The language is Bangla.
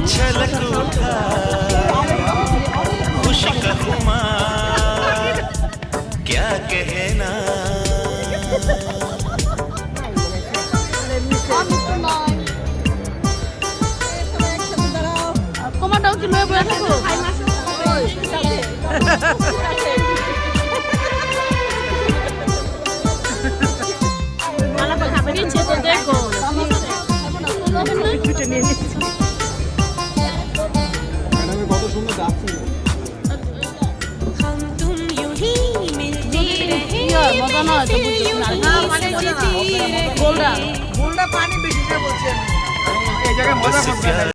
छलक उठा खुशी का खुमार क्या कहना তোমারটাও কি লয়ে বসে থাকো দেখো কত সুন্দর যাচ্ছে মজা নয় তো গোলটা পানি বেশি বলছি এই জায়গায় মজা